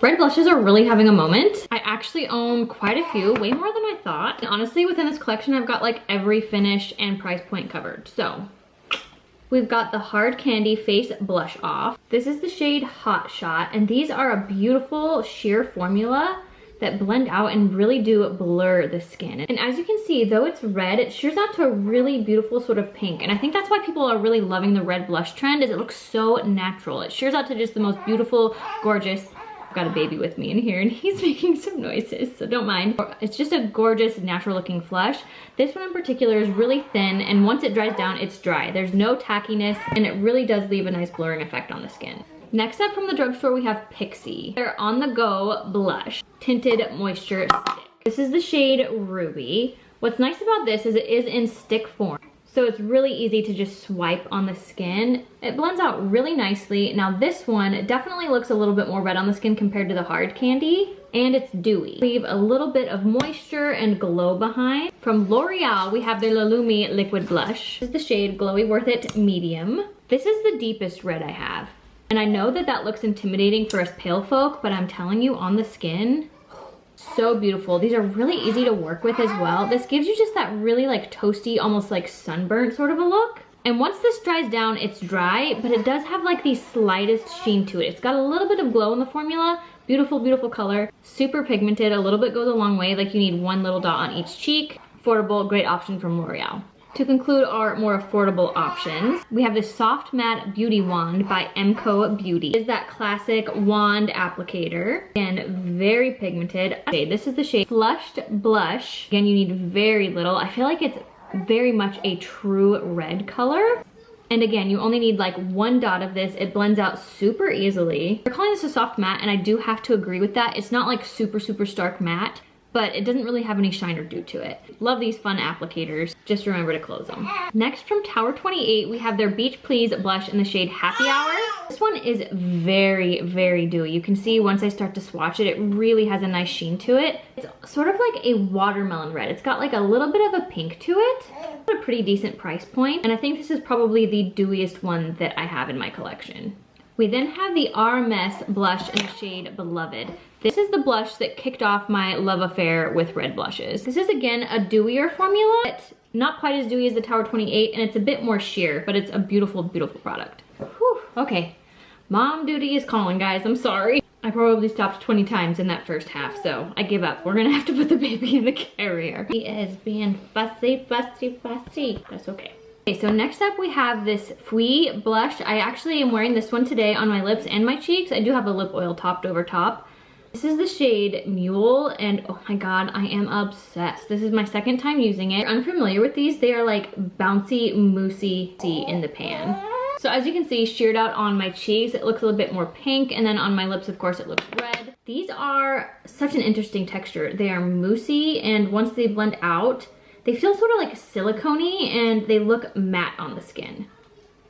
Red blushes are really having a moment. I actually own quite a few, way more than I thought. And honestly, within this collection, I've got like every finish and price point covered. So we've got the Hard Candy Face Blush Off. This is the shade Hot Shot, and these are a beautiful sheer formula that blend out and really do blur the skin. And as you can see, though it's red, it shears out to a really beautiful sort of pink. And I think that's why people are really loving the red blush trend, is it looks so natural. It shears out to just the most beautiful, gorgeous. I've got a baby with me in here and he's making some noises, so don't mind. It's just a gorgeous, natural looking flush. This one in particular is really thin, and once it dries down, it's dry. There's no tackiness, and it really does leave a nice blurring effect on the skin. Next up from the drugstore, we have Pixie. They're On The Go Blush Tinted Moisture Stick. This is the shade Ruby. What's nice about this is it is in stick form, so it's really easy to just swipe on the skin. It blends out really nicely. Now this one definitely looks a little bit more red on the skin compared to the Hard Candy, and it's dewy. Leave a little bit of moisture and glow behind. From L'Oreal, we have their Lulumi Liquid Blush. This is the shade Glowy Worth It Medium. This is the deepest red I have. And I know that that looks intimidating for us pale folk, but I'm telling you, on the skin, so beautiful. These are really easy to work with as well. This gives you just that really like toasty, almost like sunburnt sort of a look. And once this dries down, it's dry, but it does have like the slightest sheen to it. It's got a little bit of glow in the formula. Beautiful, beautiful color. Super pigmented. A little bit goes a long way. Like you need one little dot on each cheek. Affordable, great option from L'Oreal. To conclude our more affordable options, we have this Soft Matte Beauty Wand by Emco Beauty. It is that classic wand applicator. Again, very pigmented. Okay, this is the shade Flushed Blush. Again, you need very little. I feel like it's very much a true red color. And again, you only need like one dot of this. It blends out super easily. They're calling this a soft matte, and I do have to agree with that. It's not like super, super stark matte, but it doesn't really have any shine or dew to it. Love these fun applicators. Just remember to close them. Next from Tower 28, we have their Beach Please blush in the shade Happy Hour. This one is very, very dewy. You can see once I start to swatch it, it really has a nice sheen to it. It's sort of like a watermelon red. It's got like a little bit of a pink to it. It's a pretty decent price point, and I think this is probably the dewiest one that I have in my collection. We then have the RMS blush in the shade Beloved. This is the blush that kicked off my love affair with red blushes. This is again a dewier formula, but not quite as dewy as the Tower 28, and it's a bit more sheer, but it's a beautiful, beautiful product. Whew, okay, mom duty is calling, guys, I'm sorry. I probably stopped 20 times in that first half, so I give up. We're gonna have to put the baby in the carrier. He is being fussy, fussy, fussy. That's okay. Okay, so next up we have this Fui blush. I actually am wearing this one today on my lips and my cheeks. I do have a lip oil topped over top. This is the shade Mule, and oh my god, I am obsessed. This is my second time using it. If you're unfamiliar with these, they are like bouncy, moussey in the pan. So as you can see, sheared out on my cheeks, it looks a little bit more pink, and then on my lips, of course, it looks red. These are such an interesting texture. They are moussey, and once they blend out, they feel sort of like silicone-y, and they look matte on the skin.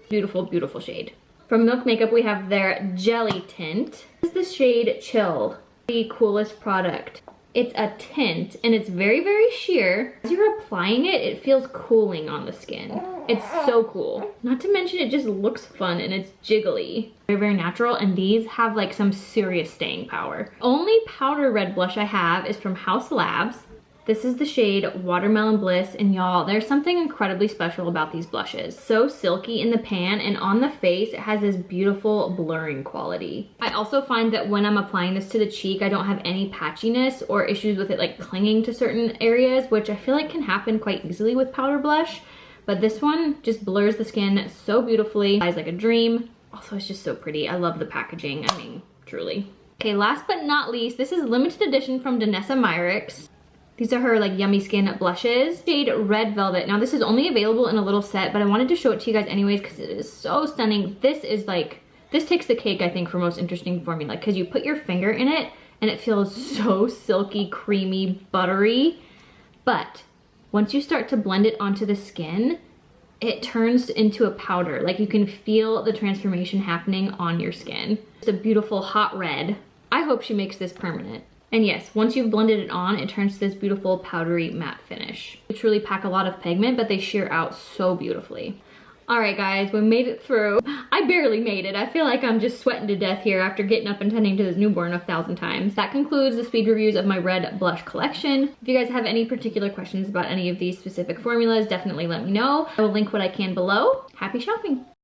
Beautiful, beautiful shade. From Milk Makeup, we have their Jelly Tint. This is the shade Chill, the coolest product. It's a tint, and it's very, very sheer. As you're applying it, it feels cooling on the skin. It's so cool. Not to mention, it just looks fun, and it's jiggly. Very, very natural, and these have like some serious staying power. Only powder red blush I have is from House Labs. This is the shade Watermelon Bliss, and y'all, there's something incredibly special about these blushes. So silky in the pan, and on the face, it has this beautiful blurring quality. I also find that when I'm applying this to the cheek, I don't have any patchiness or issues with it like clinging to certain areas, which I feel like can happen quite easily with powder blush. But this one just blurs the skin so beautifully. Eyes like a dream. Also, it's just so pretty. I love the packaging, I mean, truly. Okay, last but not least, this is limited edition from Danessa Myricks. These are her like Yummy Skin blushes. Shade Red Velvet. Now this is only available in a little set, but I wanted to show it to you guys anyways because it is so stunning. This is like, this takes the cake, I think, for most interesting formula, because you put your finger in it and it feels so silky, creamy, buttery. But once you start to blend it onto the skin, it turns into a powder. Like you can feel the transformation happening on your skin. It's a beautiful hot red. I hope she makes this permanent. And yes, once you've blended it on, it turns to this beautiful powdery matte finish. They truly pack a lot of pigment, but they sheer out so beautifully. All right, guys, we made it through. I barely made it. I feel like I'm just sweating to death here after getting up and tending to this newborn 1,000 times. That concludes the speed reviews of my red blush collection. If you guys have any particular questions about any of these specific formulas, definitely let me know. I will link what I can below. Happy shopping.